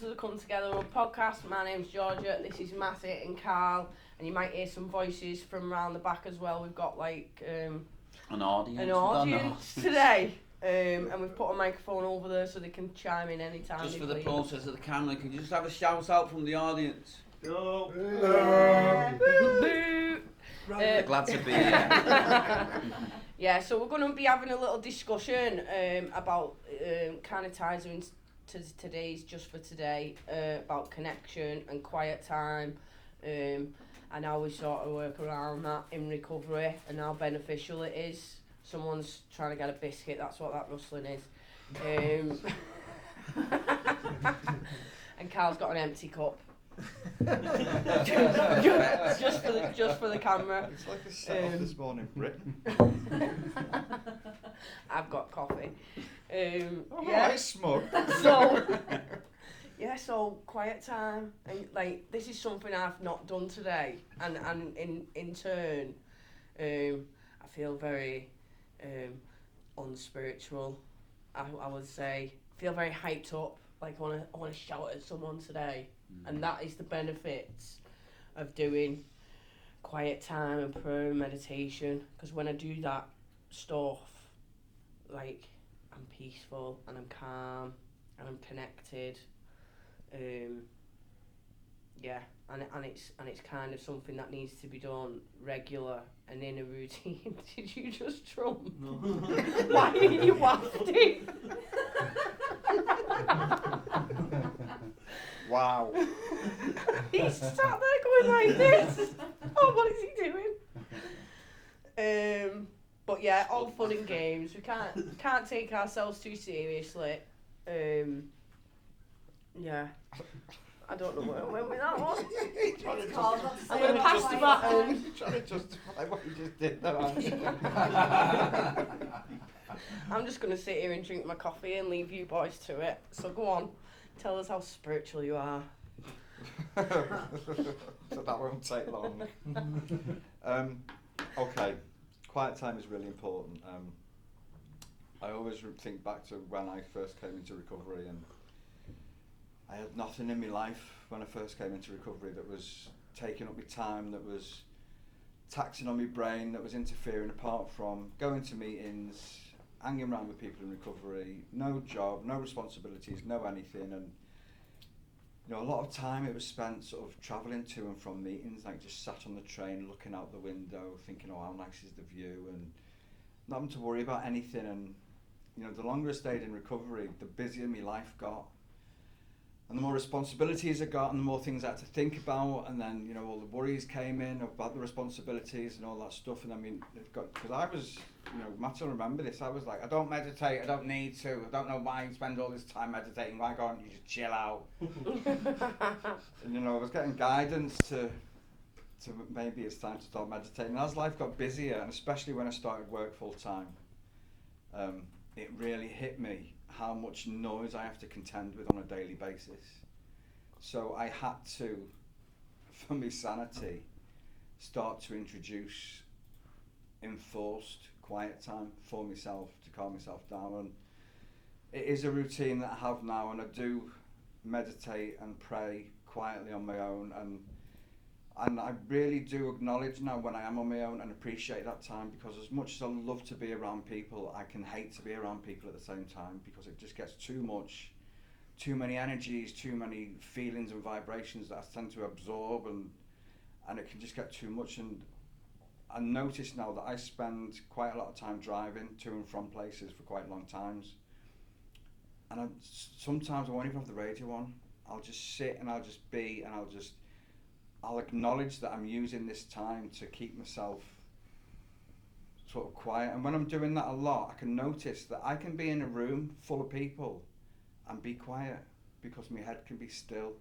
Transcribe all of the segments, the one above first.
to the Come Together podcast. My name's Georgia, this is Matty and Carl, and you might hear some voices from around the back as well. We've got like an audience, today, and we've put a microphone over there so they can chime in anytime. Just for the process of the camera, can you just have a shout out from the audience? Boo! Glad to be here. Yeah, so we're going to be having a little discussion about kind of ties into today's Just for Today, about connection and quiet time, and how we sort of work around that in recovery and how beneficial it is. Someone's trying to get a biscuit, that's what that rustling is. And Carl's got an empty cup. just for the camera. It's like a set off this morning, Britain. I've got coffee. Alright, smug. So quiet time, and like this is something I've not done today, and in turn, I feel very unspiritual. I would say feel very hyped up. Like I want to shout at someone today. And that is the benefits of doing quiet time and prayer and meditation. Because when I do that stuff, like I'm peaceful and I'm calm and I'm connected. And it's kind of something that needs to be done regular and in a routine. Did you just drum? No. Why are you wafting? Wow. He's sat there going like this. Oh, what is he doing? But yeah, all fun and games. We can't take ourselves too seriously. Yeah. I don't know where I went with that one. I'm going to pass the baton. Trying to justify what you just did there, aren't you? I'm just going to sit here and drink my coffee and leave you boys to it. So go on. Tell us how spiritual you are. So that won't take long. Okay, quiet time is really important. I always think back to when I first came into recovery, and I had nothing in my life when I first came into recovery that was taking up my time, that was taxing on my brain, that was interfering, apart from going to meetings, hanging around with people in recovery, no job, no responsibilities, no anything. And you know, a lot of time it was spent sort of travelling to and from meetings, like just sat on the train looking out the window thinking, oh, how nice is the view, and not having to worry about anything. And you know, the longer I stayed in recovery, the busier my life got, and the more responsibilities I got, and the more things I had to think about. And then, you know, all the worries came in about the responsibilities and all that stuff. And I mean, because I was, you know, Matt will remember this, I was like, I don't meditate, I don't need to, I don't know why you spend all this time meditating, why can't you just chill out? And you know, I was getting guidance to maybe it's time to start meditating. And as life got busier, and especially when I started work full time, it really hit me how much noise I have to contend with on a daily basis. So I had to, for my sanity, start to introduce enforced quiet time for myself to calm myself down. And it is a routine that I have now, and I do meditate and pray quietly on my own, and I really do acknowledge now when I am on my own and appreciate that time, because as much as I love to be around people, I can hate to be around people at the same time, because it just gets too much, too many energies, too many feelings and vibrations that I tend to absorb, and it can just get too much. And I notice now that I spend quite a lot of time driving to and from places for quite long times, and sometimes I won't even have the radio on. I'll just sit and I'll just be, and I'll acknowledge that I'm using this time to keep myself sort of quiet. And when I'm doing that a lot, I can notice that I can be in a room full of people and be quiet, because my head can be still.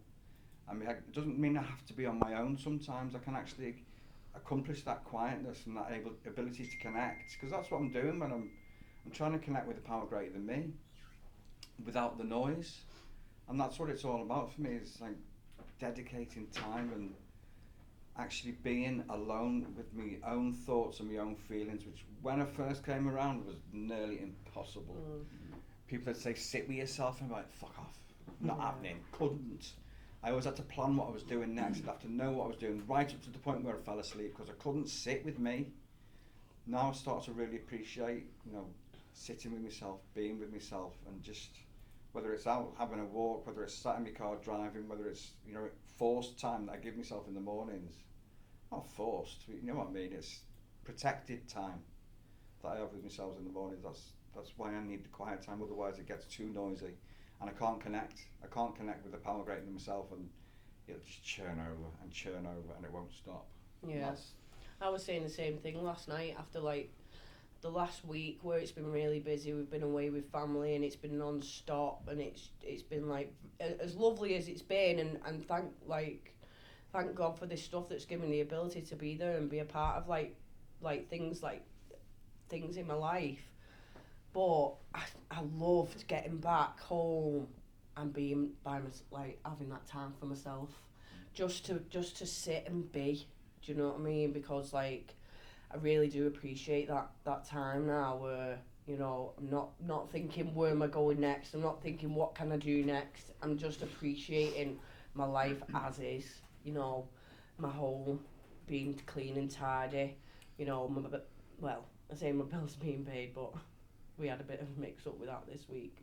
And my head, it doesn't mean I have to be on my own. Sometimes I can actually accomplish that quietness and that ability to connect, because that's what I'm doing when I'm trying to connect with the power greater than me without the noise. And that's what it's all about for me, is like dedicating time and actually being alone with my own thoughts and my own feelings, which when I first came around was nearly impossible. People would say, sit with yourself, and I'm like, fuck off. not happening, couldn't. I always had to plan what I was doing next. I'd have to know what I was doing right up to the point where I fell asleep because I couldn't sit with me. Now I start to really appreciate, sitting with myself, being with myself, and just, whether it's out having a walk, whether it's sat in my car driving, whether it's, forced time that I give myself in the mornings. Not forced, but you know what I mean, it's protected time that I have with myself in the mornings. That's why I need the quiet time, otherwise it gets too noisy and I can't connect with the power greater than myself, and it'll just churn over and it won't stop. Yeah. I was saying the same thing last night after the last week where it's been really busy. We've been away with family and it's been non-stop, and it's been as lovely as it's been, and thank God for this stuff that's given me the ability to be there and be a part of things in my life. But I loved getting back home and being by myself, having that time for myself, just to sit and be. Do you know what I mean? Because I really do appreciate that time now where, I'm not thinking where am I going next. I'm not thinking what can I do next. I'm just appreciating my life as is. My home being clean and tidy. I say my bills being paid, but we had a bit of a mix up with that this week,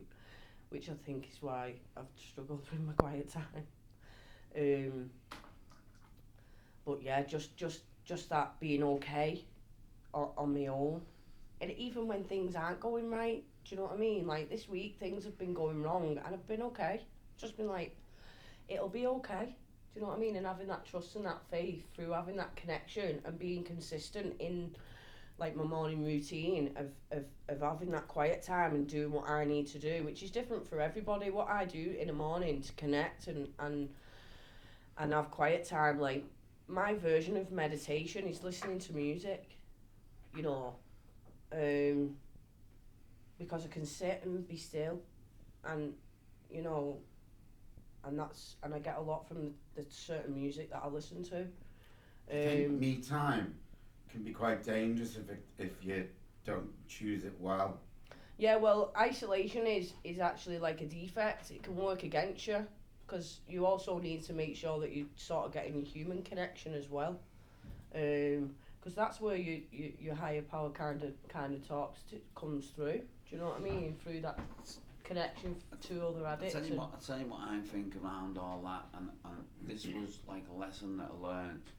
which I think is why I've struggled with my quiet time. But yeah, just that being okay on my own, and even when things aren't going right, do you know what I mean? This week things have been going wrong and I've been okay. Just been it'll be okay. Do you know what I mean? And having that trust and that faith through having that connection and being consistent in my morning routine of having that quiet time and doing what I need to do, which is different for everybody. What I do in the morning to connect and have quiet time, my version of meditation is listening to music, because I can sit and be still, and and I get a lot from the certain music that I listen to. I think me time can be quite dangerous if you don't choose it well. Yeah, well, isolation is actually a defect. It can work against you, because you also need to make sure that you sort of getting your human connection as well, because that's where your higher power kind of comes through. Do you know what I mean? Through that connection to other addicts. I'll tell you what I think around all that, and this was a lesson that I learned.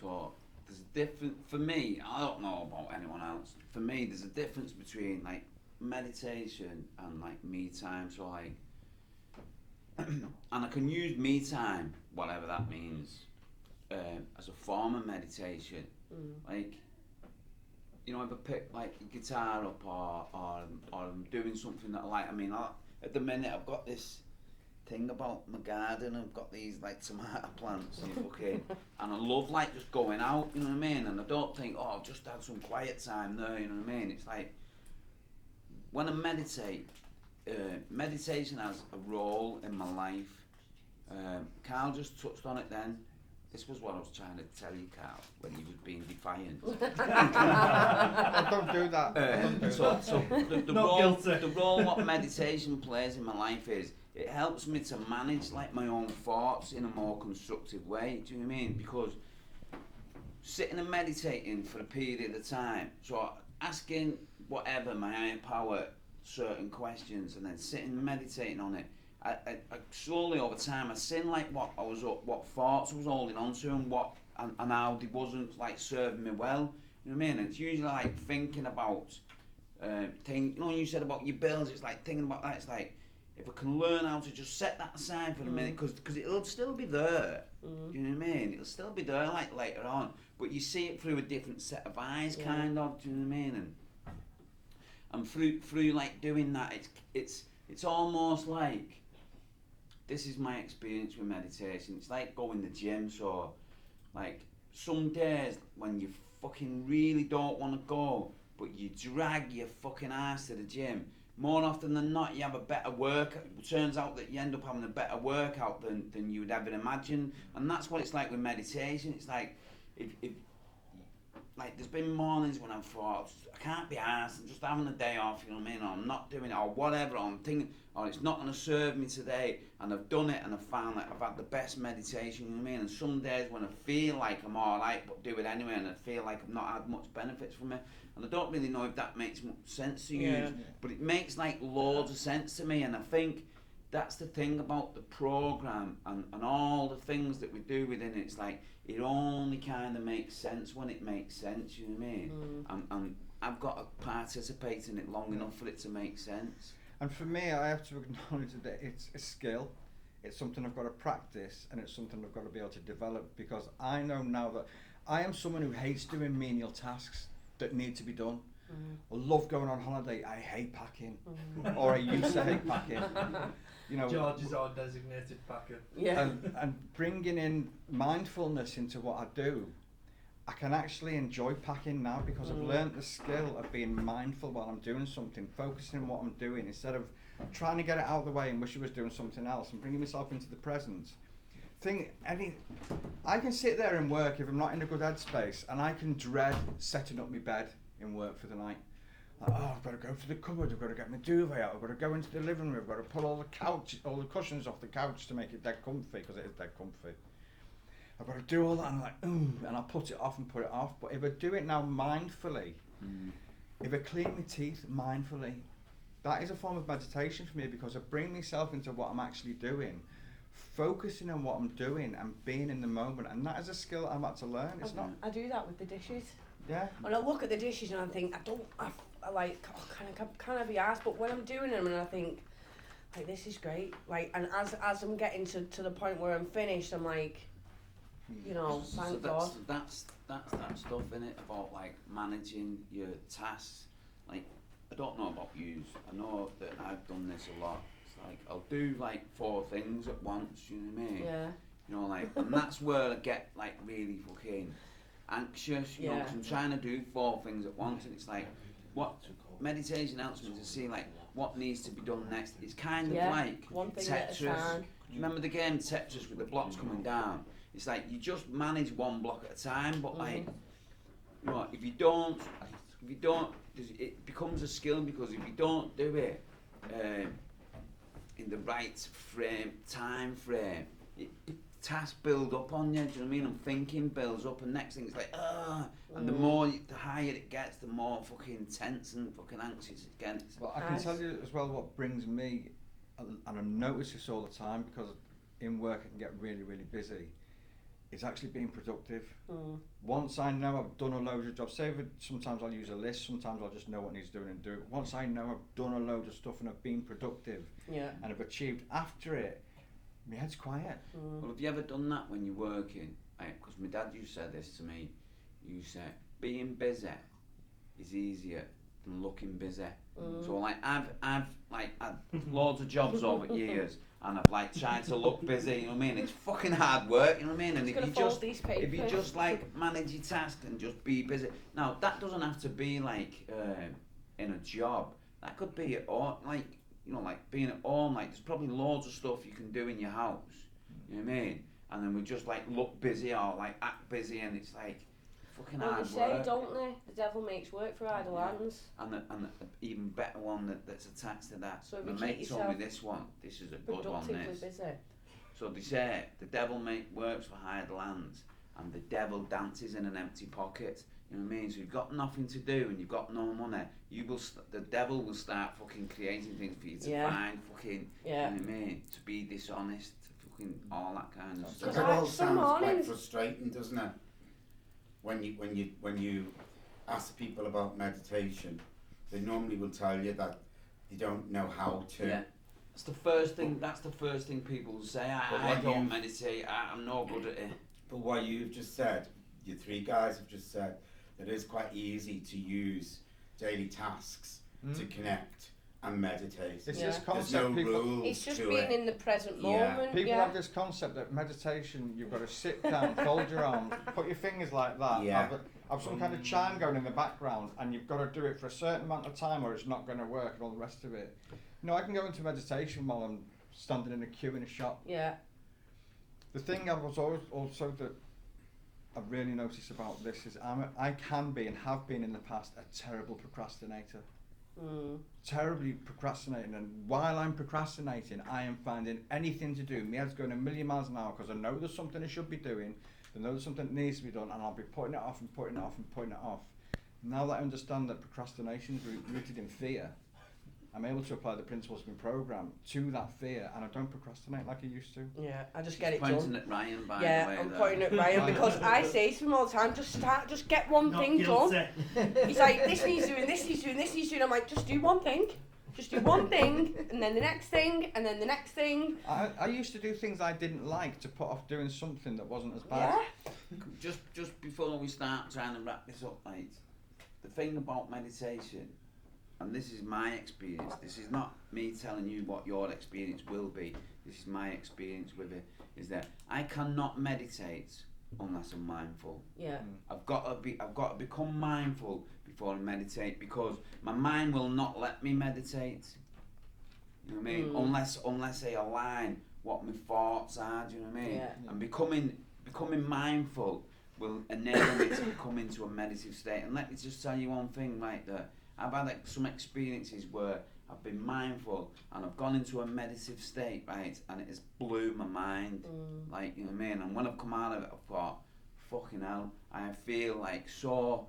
So there's a difference for me. I don't know about anyone else. For me, there's a difference between meditation and me time. So and I can use me time, whatever that means, as a form of meditation. If I pick a guitar up or I'm doing something that I like. I mean, at the minute I've got this thing about my garden. I've got these tomato plants and I love just going out, you know what I mean? And I don't think, I've just had some quiet time there, you know what I mean? It's when I meditate, meditation has a role in my life. Carl just touched on it then. This was what I was trying to tell you, Carl, when he was being defiant. Don't do that. The role what meditation plays in my life is it helps me to manage my own thoughts in a more constructive way. Do you know what I mean? Because sitting and meditating for a period of time, so asking whatever my higher power certain questions and then sitting and meditating on it. I slowly over time I seen what thoughts I was holding on to and how they wasn't serving me well. You know what I mean? It's usually thinking about you said about your bills. It's thinking about that. It's if I can learn how to just set that aside for a minute, because it'll still be there. You know what I mean? It'll still be there later on, but you see it through a different set of eyes, kind of. Do you know what I mean? And through doing that, it's almost this is my experience with meditation. It's like going to the gym. So, some days when you fucking really don't want to go, but you drag your fucking ass to the gym. More often than not, you have a better workout. It turns out that you end up having a better workout than you would ever imagine. And that's what it's like with meditation. It's if there's been mornings when I've thought, I can't be arsed, I'm just having a day off, you know what I mean, or I'm not doing it, or whatever, or I'm thinking, or it's not going to serve me today, and I've done it, and I've found that I've had the best meditation, you know what I mean, and some days when I feel like I'm alright, but do it anyway, and I feel like I've not had much benefits from it, and I don't really know if that makes much sense to you, Yeah. but it makes like loads of sense to me, and I think that's the thing about the programme and all the things that we do within it. It's like it only kind of makes sense when it makes sense, you know what I mean? And I've got to participate in it long enough for it to make sense. And for me, I have to acknowledge that it's a skill, it's something I've got to practice, and it's something I've got to be able to develop, because I know now that I am someone who hates doing menial tasks that need to be done. I love going on holiday, I hate packing, or I used to hate packing. You know, George is our designated packer. Yeah. and bringing in mindfulness into what I do, I can actually enjoy packing now, because I've learnt the skill of being mindful while I'm doing something, focusing on what I'm doing instead of trying to get it out of the way and wish I was doing something else, and bringing myself into the present. I can sit there and work if I'm not in a good headspace, and I can dread setting up my bed in work for the night. Like, oh, I've got to go to the cupboard, I've got to get my duvet out, I've got to go into the living room, I've got to pull all the cushions off the couch to make it dead comfy, because it is dead comfy. I've got to do all that, and I'm like, and I put it off and put it off. But if I do it now mindfully, if I clean my teeth mindfully, that is a form of meditation for me, because I bring myself into what I'm actually doing, focusing on what I'm doing and being in the moment, and that is a skill I'm about to learn. It's not. I do that with the dishes. Yeah. And I look at the dishes and I think, I like, can I be asked? But when I'm doing them and I think, like, this is great. Like, and as I'm getting to the point where I'm finished, I'm like, you know, thank God. That's that stuff in it about like managing your tasks. Like, I don't know about you. I know that I've done this a lot. It's like I'll do like 4 things at once. You know what I mean? Yeah. You know, like, and that's where I get like really fucking anxious. You know, 'cause I'm trying to do 4 things at once, and it's like, what meditation helps me to see like what needs to be done next. It's kind of like one thing at a Tetris. time. Remember the game Tetris with the blocks coming down? It's like you just manage one block at a time, but like, you know, if you don't, it becomes a skill, because if you don't do it in the right time frame, tasks build up on you. Do you know what I mean? And thinking builds up, and next thing it's like, and the higher it gets, the more fucking tense and fucking anxious it gets. Well, I can tell you as well what brings me, and I notice this all the time, because in work I can get really, really busy, is actually being productive. Once I know I've done a load of jobs, sometimes I'll use a list, sometimes I'll just know what needs doing and do it. Once I know I've done a load of stuff and I've been productive and I've achieved after it, my head's quiet. Well, have you ever done that when you're working? Because my dad used to say this to me. You said being busy is easier than looking busy. So like I've had loads of jobs over the years, and I've like tried to look busy. You know what I mean? It's fucking hard work. You know what I mean? And if you just like manage your task and just be busy. Now that doesn't have to be like in a job. That could be at all, like, you know, like being at home. Like there's probably loads of stuff you can do in your house. You know what I mean? And then we just like look busy or like act busy, and it's like fucking hard they work. say, don't they? The devil makes work for idle hands. And the even better one that's attached to that. So if My you mate keep told me yourself this one. This is a good one. Productively This. busy. So they say the devil works for idle hands, and the devil dances in an empty pocket. You know what I mean? So you've got nothing to do and you've got no money. The devil will start fucking creating things for you to find fucking. You know what I mean? To be dishonest, fucking all that kind of stuff. It all sounds quite frustrating, doesn't it? When you ask people about meditation, they normally will tell you that they don't know how to. Yeah. That's the first thing people will say. I don't meditate. I'm no good at it. But what you've just said, you 3 guys have just said, that it is quite easy to use daily tasks to connect and meditate. It's this concept. There's no rules It's just to being it. in the present moment. People have this concept that meditation, you've got to sit down, fold your arms, put your fingers like that, have some kind of chime going in the background, and you've got to do it for a certain amount of time or it's not going to work, and all the rest of it. You know, I can go into meditation while I'm standing in a queue in a shop. Yeah. The thing I was always also that I've really noticed about this is I can be and have been in the past a terrible procrastinator. Terribly procrastinating, and while I'm procrastinating, I am finding anything to do. My head's going a million miles an hour because I know there's something I should be doing, I know there's something that needs to be done, and I'll be putting it off and putting it off and putting it off. Now that I understand that procrastination is rooted in fear, I'm able to apply the principles of my program to that fear, and I don't procrastinate like I used to. Yeah, I just get it Pointing done. at Ryan, by Yeah, the way. I'm there. pointing at Ryan because I say to him all the time, just get one thing done. He's like, this needs doing, this needs doing, this needs doing. I'm like, just do one thing. Just do one thing, and then the next thing, and then the next thing. I used to do things I didn't like to put off doing something that wasn't as bad. Yeah. Just before we start trying to wrap this up, mate, the thing about meditation, and this is my experience, this is not me telling you what your experience will be, this is my experience with it, is that I cannot meditate unless I'm mindful. Yeah. I've got to become mindful before I meditate, because my mind will not let me meditate. You know what I mean? Unless I align what my thoughts are. Do you know what I mean? Yeah. And becoming mindful will enable me to come into a meditative state. And let me just tell you one thing, right there. I've had some experiences where I've been mindful and I've gone into a meditative state, right, and it has blew my mind. Like, you know what I mean? And when I've come out of it, I've thought, fucking hell, I feel like so,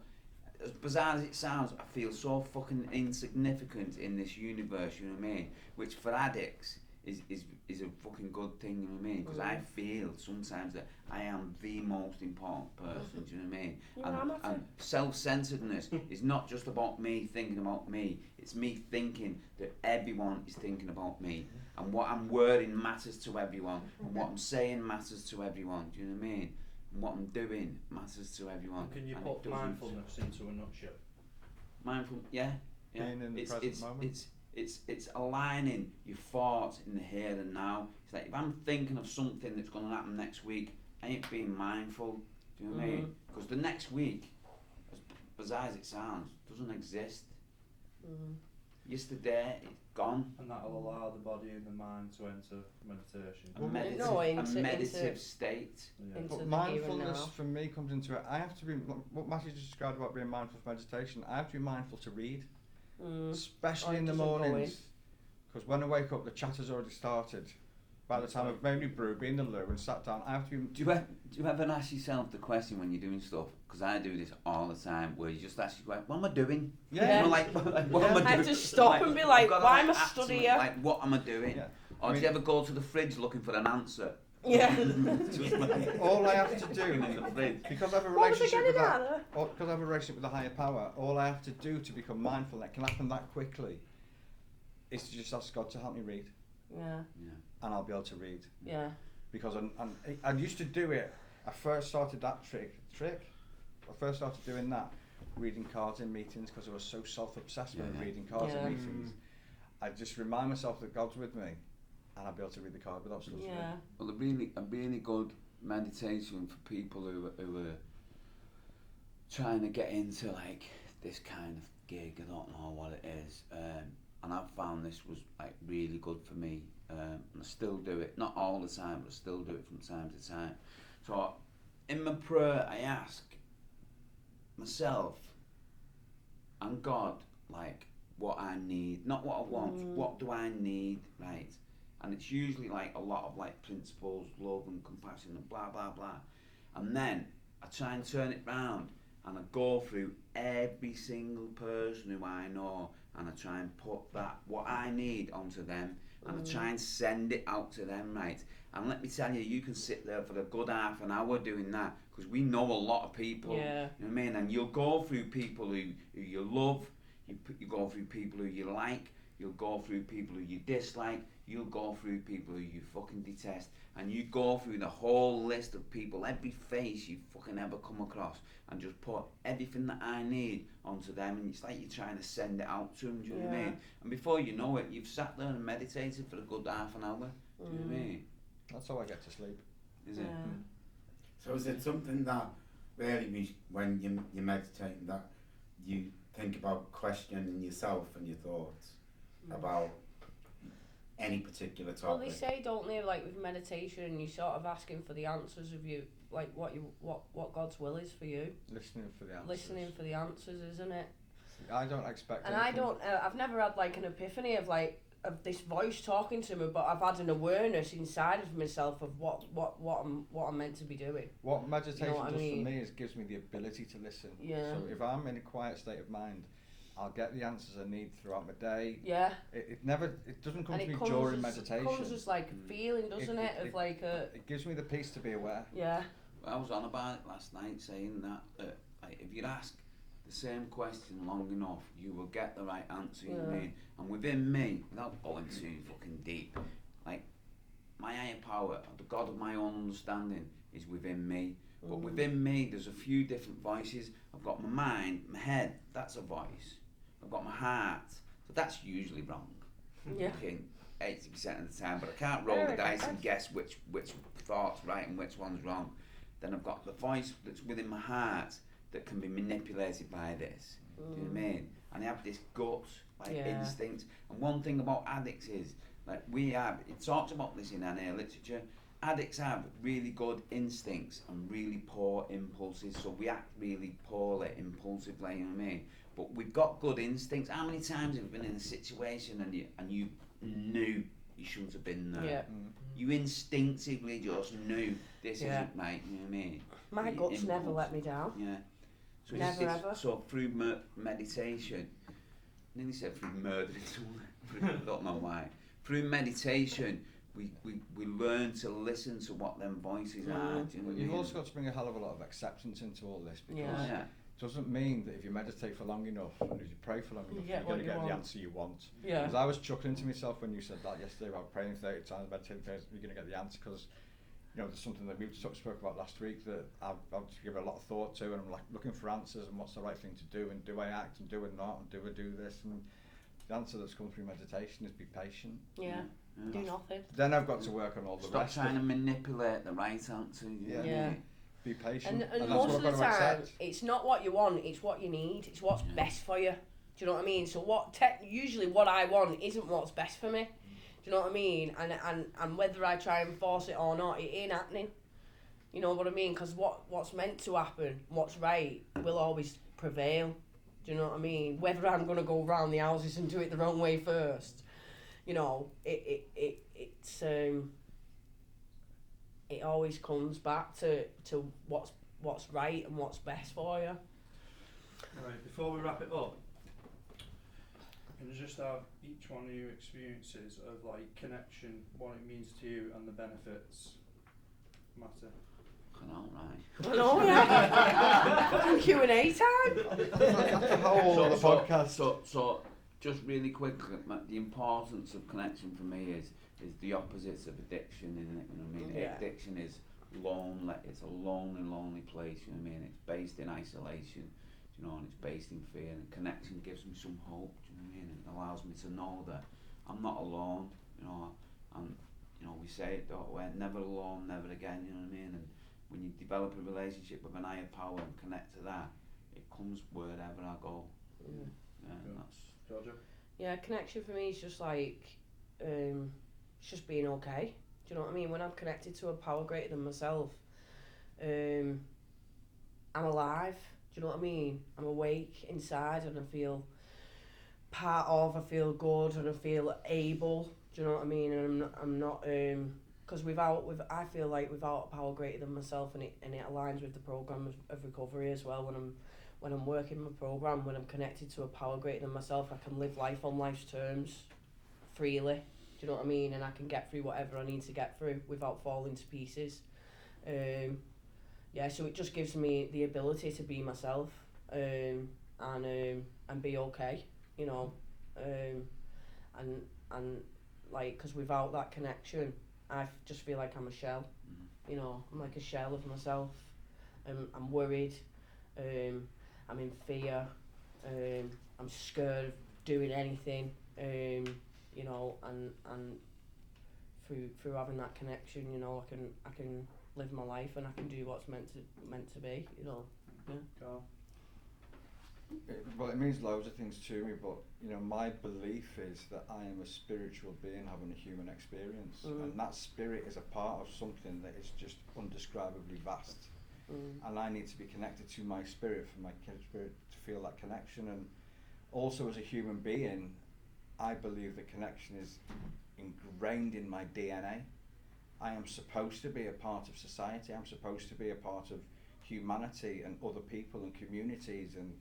as bizarre as it sounds, I feel so fucking insignificant in this universe, you know what I mean? Which for addicts is a fucking good thing, you know what I mean? Because I feel sometimes that I am the most important person, do you know what I mean? And self-centeredness is not just about me thinking about me, it's me thinking that everyone is thinking about me. And what I'm wearing matters to everyone, and what I'm saying matters to everyone, do you know what I mean? And what I'm doing matters to everyone. Can you and put it doesn't. mindfulness into a nutshell? Mindful, yeah. Being in the present moment. It's aligning your thoughts in the here and now. It's like if I'm thinking of something that's going to happen next week, I ain't being mindful. Do you know what I mean? Because the next week, as bizarre as it sounds, doesn't exist. Yesterday, it's gone. And that'll allow the body and the mind to enter meditation. A meditative state. Yeah. Into But the mindfulness here and for me comes into it. I have to be, what Matthew just described about being mindful of meditation, I have to be mindful to read, especially in the mornings. Because when I wake up, the chatter's already started. By the time I've made my brew, been in the loo and sat down, I have to be... Do you ever ask yourself the question when you're doing stuff? Because I do this all the time, where you just ask yourself, what am I doing? Yeah. You know, like, what am I doing? I have to stop and be like, I've gotta, why am I ask studying? someone, like, what am I doing? Yeah. Or do you ever go to the fridge looking for an answer? Yeah. Just like, All I have to do, in the fridge. because I have a What was I relationship with getting that, at? because I have a relationship with a higher power, all I have to do to become mindful, that can happen that quickly, is to just ask God to help me read, Yeah. and I'll be able to read. Yeah. Because I used to do it. I first started that trick. I first started doing that, reading cards in meetings, because I was so self-obsessed with reading cards in meetings. I just remind myself that God's with me, and I'll be able to read the card without stuttering. Yeah. Well, a really good meditation for people who are trying to get into like this kind of gig. I don't know what it is, and I've found this was like really good for me. And I still do it, not all the time, but I still do it from time to time. So in my prayer, I ask myself and God, like, what I need, not what I want, what do I need, right? And it's usually like a lot of like principles, love and compassion and blah, blah, blah. And then I try and turn it round and I go through every single person who I know and I try and put that, what I need onto them, and I try and send it out to them, right? And let me tell you, you can sit there for a good half an hour doing that, because we know a lot of people, you know what I mean? And you'll go through people who you love, you go through people who you like, you'll go through people who you dislike, you'll go through people who you fucking detest, and you go through the whole list of people, every face you fucking ever come across, and just put everything that I need onto them, and it's like you're trying to send it out to them, do you know what I mean? And before you know it, you've sat there and meditated for a good half an hour, do you know what I mean? That's how I get to sleep. Is it? So is it something that really, when you're meditating, that you think about questioning yourself and your thoughts about any particular Well, topic. they say, don't they, like with meditation, you're sort of asking for the answers of you, like what God's will is for you. Listening for the answers. Listening for the answers, isn't it? I don't expect. And I anything. don't. I've never had like an epiphany of this voice talking to me, but I've had an awareness inside of myself of what I'm meant to be doing. What meditation what I does mean? for me is gives me the ability to listen. Yeah. So if I'm in a quiet state of mind, I'll get the answers I need throughout my day. Yeah. It doesn't come And to me it comes during as, meditation. comes as like a feeling, doesn't it? Of like a. It gives me the peace to be aware. Yeah. I was on about it last night, saying that like, if you ask the same question long enough, you will get the right answer. You know what I Yeah. mean? And within me, without going too fucking deep, like my higher power, the God of my own understanding, is within me. But within me, there's a few different voices. I've got my mind, my head. That's a voice. I've got my heart. So that's usually wrong. Yeah. Fucking 80% of the time, but I can't roll the dice and guess which thought's right and which one's wrong. Then I've got the voice that's within my heart that can be manipulated by this. Do you know what I mean? And I have this gut, like Yeah. instinct. And one thing about addicts is, like it talks about this in NA literature, addicts have really good instincts and really poor impulses. So we act really poorly, impulsively, you know what I mean? But we've got good instincts. How many times have you been in a situation and you knew you shouldn't have been there? Yeah. You instinctively just knew this Yeah. isn't right, you know what I mean? My The guts never impulse. let me down. Yeah. So Never ever. So through meditation, I nearly said through murdering someone, I don't know why. Through meditation, we learn to listen to what them voices are. Do you know But what I you've mean? also got to bring a hell of a lot of acceptance into all this, because Yeah. Yeah. it doesn't mean that if you meditate for long enough and if you pray for long enough, get you're what going to you get want. the answer you want. Yeah. Because I was chuckling to myself when you said that yesterday about praying 30 times, meditating 30 times, you're going to get the answer, because there's something that we spoke about last week that I've given a lot of thought to, and I'm like looking for answers and what's the right thing to do, and do I act and do I not, and do I do this, and the answer that's come through meditation is be patient. Yeah. Do nothing. Then I've got to work on all the Stop rest trying to of manipulate the right answer. You know what I Yeah. mean? be patient, And that's most what of I've the got to time, accept. it's not what you want, it's what you need. It's what's Yeah. best for you. Do you know what I mean? So usually what I want isn't what's best for me. Do you know what I mean? And whether I try and force it or not, it ain't happening. You know what I mean? Because what's meant to happen, what's right, will always prevail. Do you know what I mean? Whether I'm going to go round the houses and do it the wrong way first, it always comes back to what's right and what's best for you. Right, before we wrap it up, can you just have each one of your experiences of like connection, what it means to you, and the benefits matter? I know, right? I know, yeah. Fucking Q&A time. The whole of the podcast. So, just really quickly, the importance of connection for me is the opposites of addiction, isn't it? You know what I mean? Yeah. Addiction is lonely. It's a lonely place. You know what I mean? It's based in isolation, and it's based in fear. And connection gives me some hope. Do you know what I mean? It allows me to know that I'm not alone. And we say it, don't we? Never alone, never again. You know what I mean? And when you develop a relationship with an higher power and connect to that, it comes wherever I go. Yeah. And that's. Georgia? Yeah, connection for me is just like, it's just being okay. Do you know what I mean? When I'm connected to a power greater than myself, I'm alive. Do you know what I mean? I'm awake inside and I feel part of, I feel good and I feel able. Do you know what I mean? And I'm not because I feel like without a power greater than myself, and it aligns with the program of recovery as well. When I'm working my program, when I'm connected to a power greater than myself, I can live life on life's terms freely. Do you know what I mean? And I can get through whatever I need to get through without falling to pieces. So it just gives me the ability to be myself and be okay, and like, because without that connection, I just feel like I'm a shell. I'm like a shell of myself. I'm worried. I'm in fear. I'm scared of doing anything. And through having that connection, I can live my life and I can do what's meant to be. Carl? Well, it means loads of things to me, but you know, my belief is that I am a spiritual being having a human experience, and that spirit is a part of something that is just undescribably vast. And I need to be connected to my spirit for my spirit to feel that connection. And also, as a human being, I believe that connection is ingrained in my DNA. I am supposed to be a part of society. I'm supposed to be a part of humanity and other people and communities and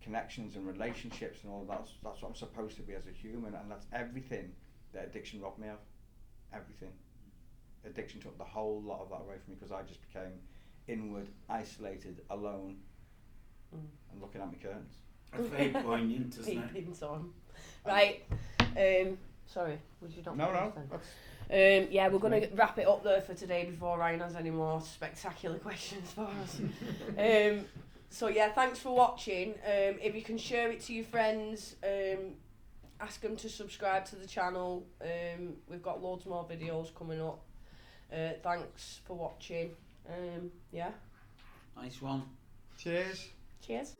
connections and relationships and all that. That's what I'm supposed to be as a human, and that's everything that addiction robbed me of. Everything. Addiction took the whole lot of that away from me, because I just became inward, isolated, alone, and looking at my curtains. That's very poignant, isn't it? Peeping on. Right. Sorry, would you not? No. Yeah, we're going to wrap it up there for today before Ryan has any more spectacular questions for us. So yeah, thanks for watching. If you can share it to your friends, ask them to subscribe to the channel. We've got loads more videos coming up. Thanks for watching. Yeah. Nice one. Cheers. Cheers.